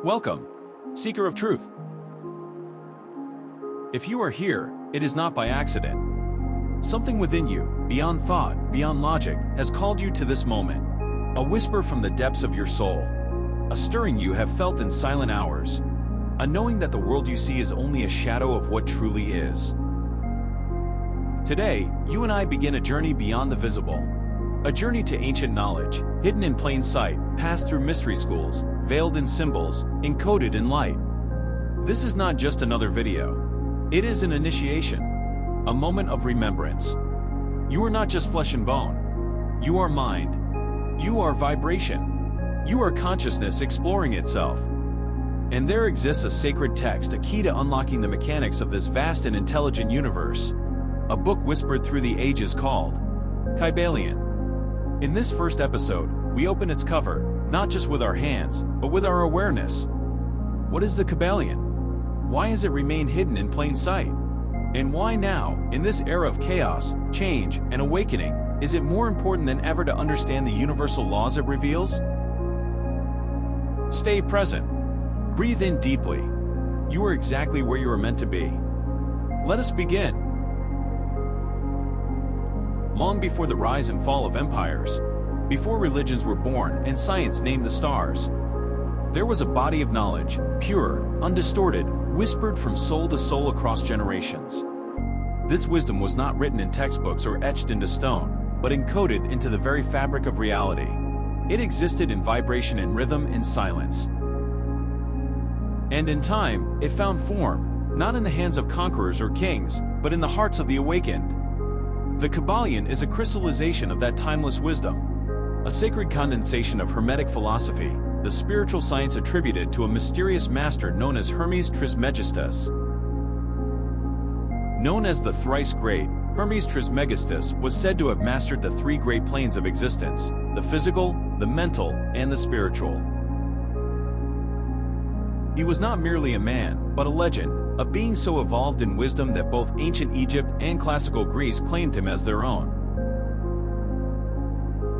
Welcome, seeker of truth. If you are here, it is not by accident. Something within you, beyond thought, beyond logic, has called you to this moment. A whisper from the depths of your soul. A stirring you have felt in silent hours. A knowing that the world you see is only a shadow of what truly is. Today, you and I begin a journey beyond the visible. A journey to ancient knowledge, hidden in plain sight, passed through mystery schools, veiled in symbols, encoded in light. This is not just another video. It is an initiation, a moment of remembrance. You are not just flesh and bone. You are mind. You are vibration. You are consciousness exploring itself. And there exists a sacred text, a key to unlocking the mechanics of this vast and intelligent universe. A book whispered through the ages called Kybalion. In this first episode, we open its cover, not just with our hands, but with our awareness. What is the Kybalion? Why has it remained hidden in plain sight? And why now, in this era of chaos, change, and awakening, is it more important than ever to understand the universal laws it reveals? Stay present. Breathe in deeply. You are exactly where you are meant to be. Let us begin. Long before the rise and fall of empires, before religions were born and science named the stars, there was a body of knowledge, pure, undistorted, whispered from soul to soul across generations. This wisdom was not written in textbooks or etched into stone, but encoded into the very fabric of reality. It existed in vibration and rhythm, in silence. And in time, it found form, not in the hands of conquerors or kings, but in the hearts of the awakened. The Kybalion is a crystallization of that timeless wisdom, a sacred condensation of Hermetic philosophy, the spiritual science attributed to a mysterious master known as Hermes Trismegistus. Known as the thrice great, Hermes Trismegistus was said to have mastered the three great planes of existence: the physical, the mental, and the spiritual. He was not merely a man, but a legend, a being so evolved in wisdom that both ancient Egypt and classical Greece claimed him as their own.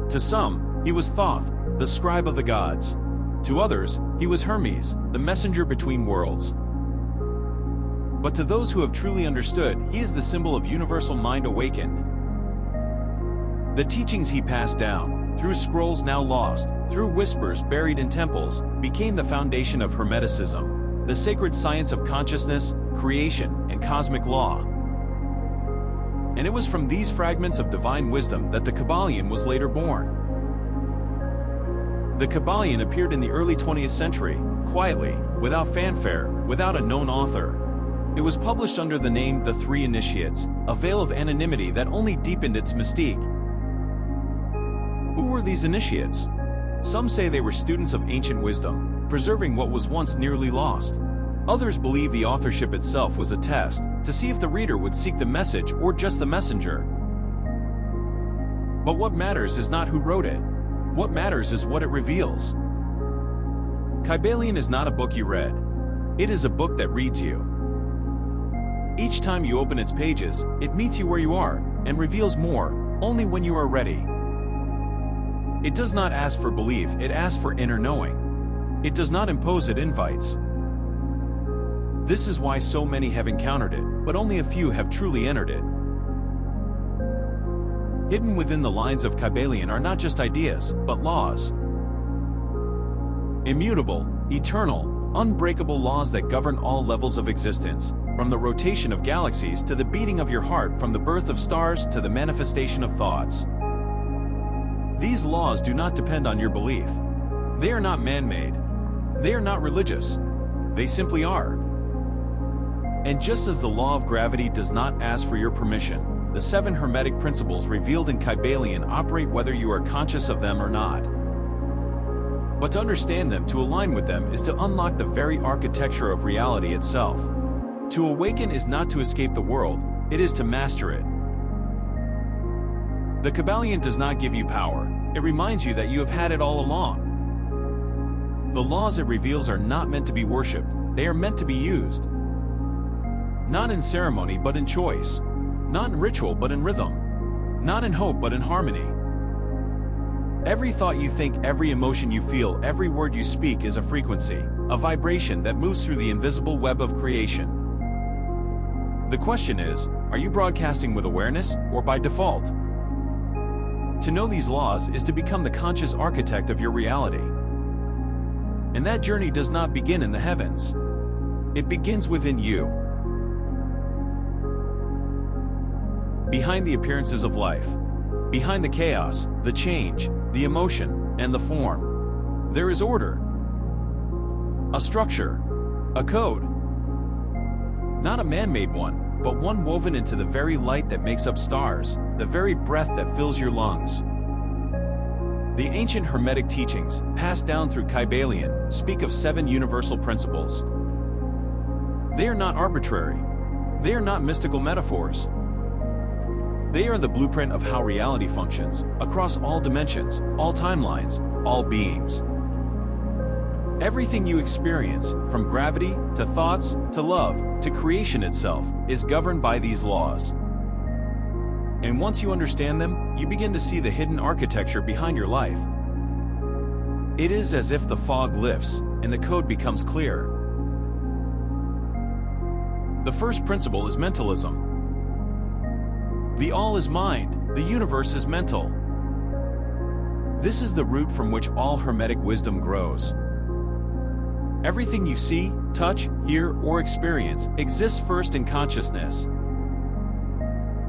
To some, he was Thoth, the scribe of the gods. To others, he was Hermes, the messenger between worlds. But to those who have truly understood, he is the symbol of universal mind awakened. The teachings he passed down, through scrolls now lost, through whispers buried in temples, became the foundation of Hermeticism, the sacred science of consciousness, creation, and cosmic law. And it was from these fragments of divine wisdom that the Kybalion was later born. The Kybalion appeared in the early 20th century, quietly, without fanfare, without a known author. It was published under the name The Three Initiates, a veil of anonymity that only deepened its mystique. Who were these initiates? Some say they were students of ancient wisdom, preserving what was once nearly lost. Others believe the authorship itself was a test, to see if the reader would seek the message or just the messenger. But what matters is not who wrote it. What matters is what it reveals. Kybalion is not a book you read. It is a book that reads you. Each time you open its pages, it meets you where you are, and reveals more, only when you are ready. It does not ask for belief, it asks for inner knowing. It does not impose, it invites. This is why so many have encountered it, but only a few have truly entered it. Hidden within the lines of Kybalion are not just ideas, but laws. Immutable, eternal, unbreakable laws that govern all levels of existence, from the rotation of galaxies to the beating of your heart, from the birth of stars to the manifestation of thoughts. These laws do not depend on your belief. They are not man-made. They are not religious. They simply are. And just as the law of gravity does not ask for your permission, the 7 Hermetic Principles revealed in Kybalion operate whether you are conscious of them or not. But to understand them, to align with them, is to unlock the very architecture of reality itself. To awaken is not to escape the world, it is to master it. The Kybalion does not give you power, it reminds you that you have had it all along. The laws it reveals are not meant to be worshipped, they are meant to be used. Not in ceremony but in choice. Not in ritual but in rhythm. Not in hope but in harmony. Every thought you think, every emotion you feel, every word you speak is a frequency, a vibration that moves through the invisible web of creation. The question is, are you broadcasting with awareness or by default? To know these laws is to become the conscious architect of your reality. And that journey does not begin in the heavens. It begins within you. Behind the appearances of life, behind the chaos, the change, the emotion, and the form, there is order. A structure, a code. Not a man-made one, but one woven into the very light that makes up stars, the very breath that fills your lungs. The ancient Hermetic teachings, passed down through Kybalion, speak of 7 universal principles. They are not arbitrary. They are not mystical metaphors. They are the blueprint of how reality functions, across all dimensions, all timelines, all beings. Everything you experience, from gravity, to thoughts, to love, to creation itself, is governed by these laws. And once you understand them, you begin to see the hidden architecture behind your life. It is as if the fog lifts, and the code becomes clear. The first principle is mentalism. The all is mind, the universe is mental. This is the root from which all Hermetic wisdom grows. Everything you see, touch, hear, or experience exists first in consciousness.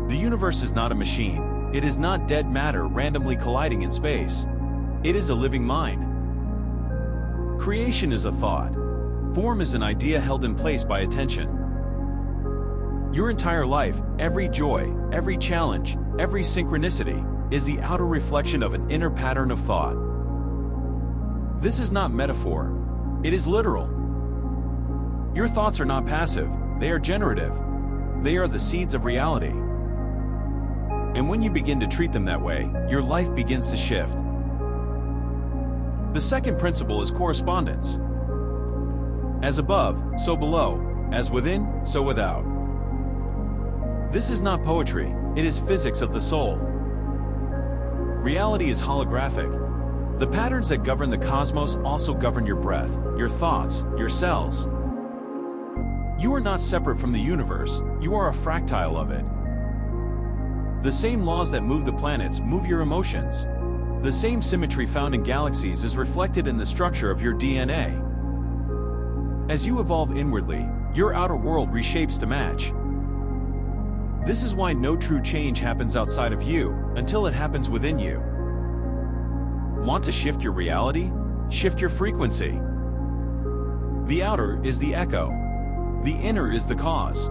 The universe is not a machine. It is not dead matter randomly colliding in space. It is a living mind. Creation is a thought. Form is an idea held in place by attention. Your entire life, every joy, every challenge, every synchronicity, is the outer reflection of an inner pattern of thought. This is not metaphor. It is literal. Your thoughts are not passive, they are generative. They are the seeds of reality. And when you begin to treat them that way, your life begins to shift. The second principle is correspondence. As above, so below. As within, so without. This is not poetry, it is physics of the soul. Reality is holographic. The patterns that govern the cosmos also govern your breath, your thoughts, your cells. You are not separate from the universe, you are a fractile of it. The same laws that move the planets move your emotions. The same symmetry found in galaxies is reflected in the structure of your DNA. As you evolve inwardly, your outer world reshapes to match. This is why no true change happens outside of you, until it happens within you. Want to shift your reality? Shift your frequency. The outer is the echo. The inner is the cause.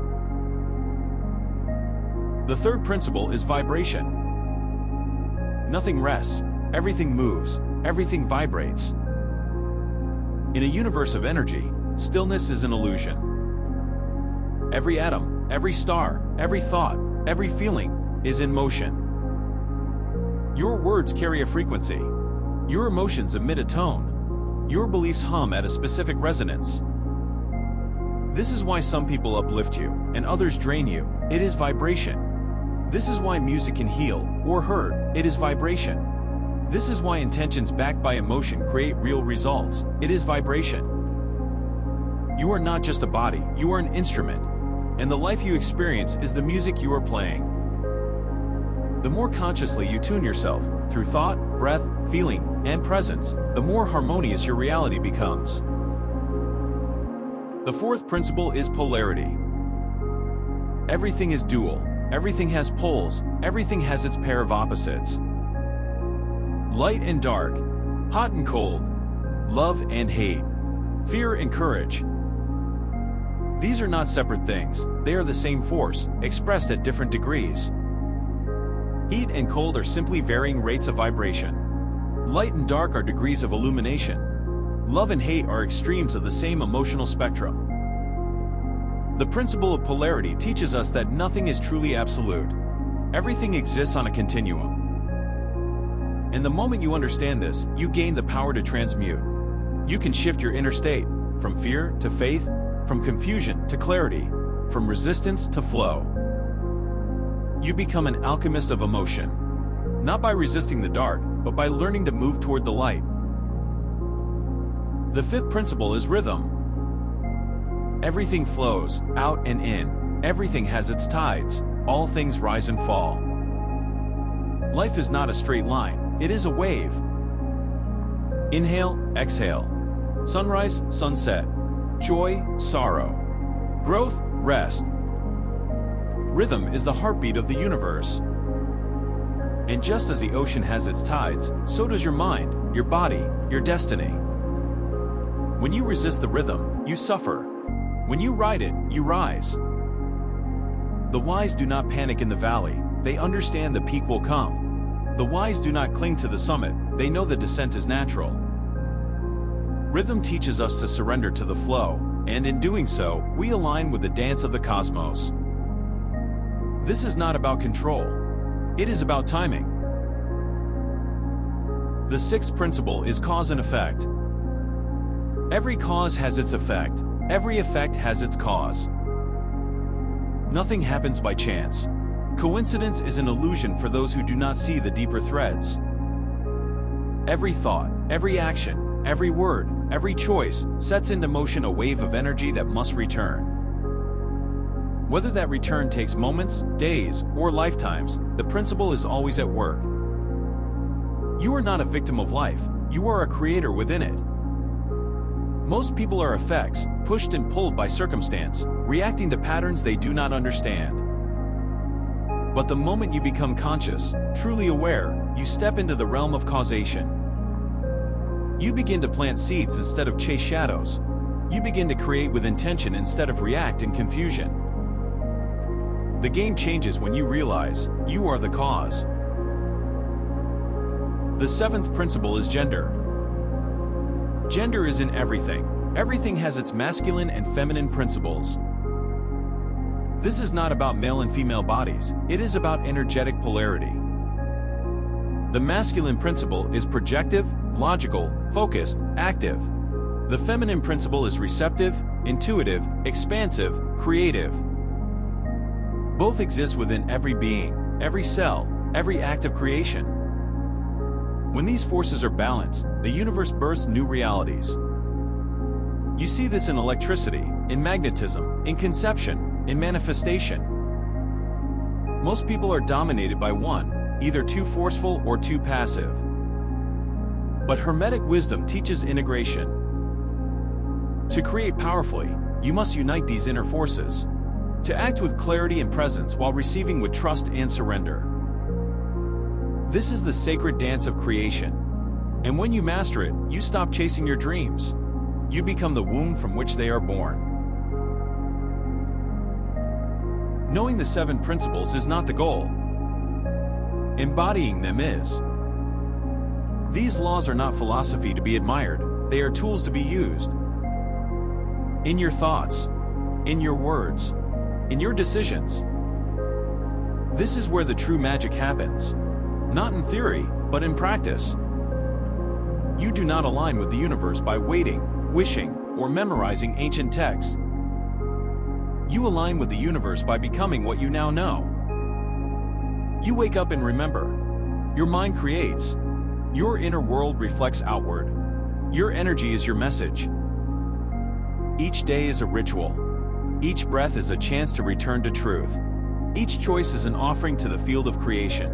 The third principle is vibration. Nothing rests, everything moves, everything vibrates. In a universe of energy, stillness is an illusion. Every atom, every star, every thought, every feeling is in motion. Your words carry a frequency. Your emotions emit a tone. Your beliefs hum at a specific resonance. This is why some people uplift you, and others drain you. It is vibration. This is why music can heal, or hurt. It is vibration. This is why intentions backed by emotion create real results. It is vibration. You are not just a body, you are an instrument. And the life you experience is the music you are playing. The more consciously you tune yourself, through thought, breath, feeling, and presence, the more harmonious your reality becomes. The fourth principle is polarity. Everything is dual, everything has poles, everything has its pair of opposites. Light and dark, hot and cold, love and hate, fear and courage. These are not separate things, they are the same force, expressed at different degrees. Heat and cold are simply varying rates of vibration. Light and dark are degrees of illumination. Love and hate are extremes of the same emotional spectrum. The principle of polarity teaches us that nothing is truly absolute. Everything exists on a continuum. And the moment you understand this, you gain the power to transmute. You can shift your inner state, from fear to faith, from confusion to clarity, from resistance to flow. You become an alchemist of emotion. Not by resisting the dark, but by learning to move toward the light. The fifth principle is rhythm. Everything flows, out and in. Everything has its tides. All things rise and fall. Life is not a straight line, it is a wave. Inhale, exhale. Sunrise, sunset. Joy, sorrow. Growth, rest. Rhythm is the heartbeat of the universe. And just as the ocean has its tides, so does your mind, your body, your destiny. When you resist the rhythm, you suffer. When you ride it, you rise. The wise do not panic in the valley, they understand the peak will come. The wise do not cling to the summit, they know the descent is natural. Rhythm teaches us to surrender to the flow, and in doing so, we align with the dance of the cosmos. This is not about control. It is about timing. The sixth principle is cause and effect. Every cause has its effect. Every effect has its cause. Nothing happens by chance. Coincidence is an illusion for those who do not see the deeper threads. Every thought, every action, every word, every choice sets into motion a wave of energy that must return. Whether that return takes moments, days, or lifetimes, the principle is always at work. You are not a victim of life, you are a creator within it. Most people are effects, pushed and pulled by circumstance, reacting to patterns they do not understand. But the moment you become conscious, truly aware, you step into the realm of causation. You begin to plant seeds instead of chase shadows. You begin to create with intention instead of react in confusion. The game changes when you realize you are the cause. The seventh principle is gender. Gender is in everything. Everything has its masculine and feminine principles. This is not about male and female bodies, it is about energetic polarity. The masculine principle is projective, logical, focused, active. The feminine principle is receptive, intuitive, expansive, creative. Both exist within every being, every cell, every act of creation. When these forces are balanced, the universe births new realities. You see this in electricity, in magnetism, in conception, in manifestation. Most people are dominated by one, either too forceful or too passive. But Hermetic wisdom teaches integration. To create powerfully, you must unite these inner forces. To act with clarity and presence while receiving with trust and surrender. This is the sacred dance of creation. And when you master it, you stop chasing your dreams. You become the womb from which they are born. Knowing the seven principles is not the goal. Embodying them is. These laws are not philosophy to be admired, they are tools to be used. In your thoughts, in your words, in your decisions. This is where the true magic happens. Not in theory, but in practice. You do not align with the universe by waiting, wishing, or memorizing ancient texts. You align with the universe by becoming what you now know. You wake up and remember. Your mind creates. Your inner world reflects outward. Your energy is your message. Each day is a ritual. Each breath is a chance to return to truth. Each choice is an offering to the field of creation.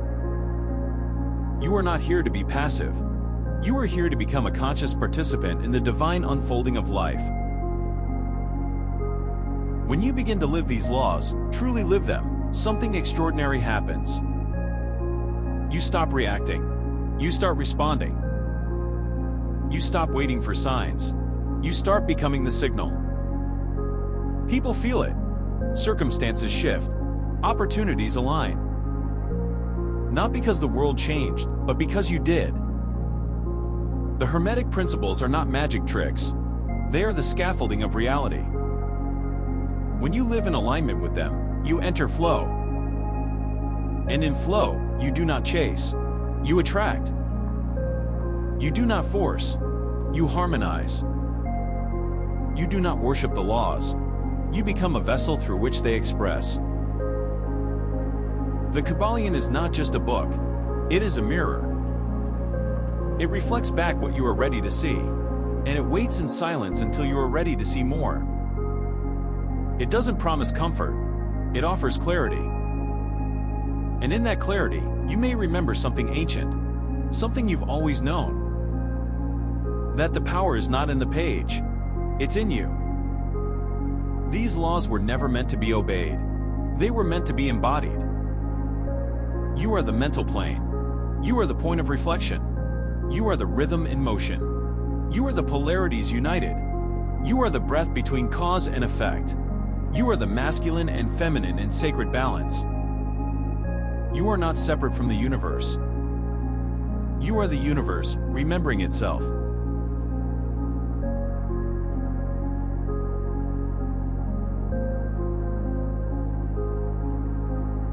You are not here to be passive. You are here to become a conscious participant in the divine unfolding of life. When you begin to live these laws, truly live them, something extraordinary happens. You stop reacting. You start responding. You stop waiting for signs. You start becoming the signal. People feel it. Circumstances shift. Opportunities align. Not because the world changed, but because you did. The Hermetic Principles are not magic tricks. They are the scaffolding of reality. When you live in alignment with them, you enter flow. And in flow, you do not chase. You attract. You do not force. You harmonize. You do not worship the laws. You become a vessel through which they express. The Kybalion is not just a book. It is a mirror. It reflects back what you are ready to see, and it waits in silence until you are ready to see more. It doesn't promise comfort, it offers clarity. And in that clarity, you may remember something ancient, something you've always known. That the power is not in the page, it's in you. These laws were never meant to be obeyed. They were meant to be embodied. You are the mental plane. You are the point of reflection. You are the rhythm in motion. You are the polarities united. You are the breath between cause and effect. You are the masculine and feminine in sacred balance. You are not separate from the universe. You are the universe, remembering itself.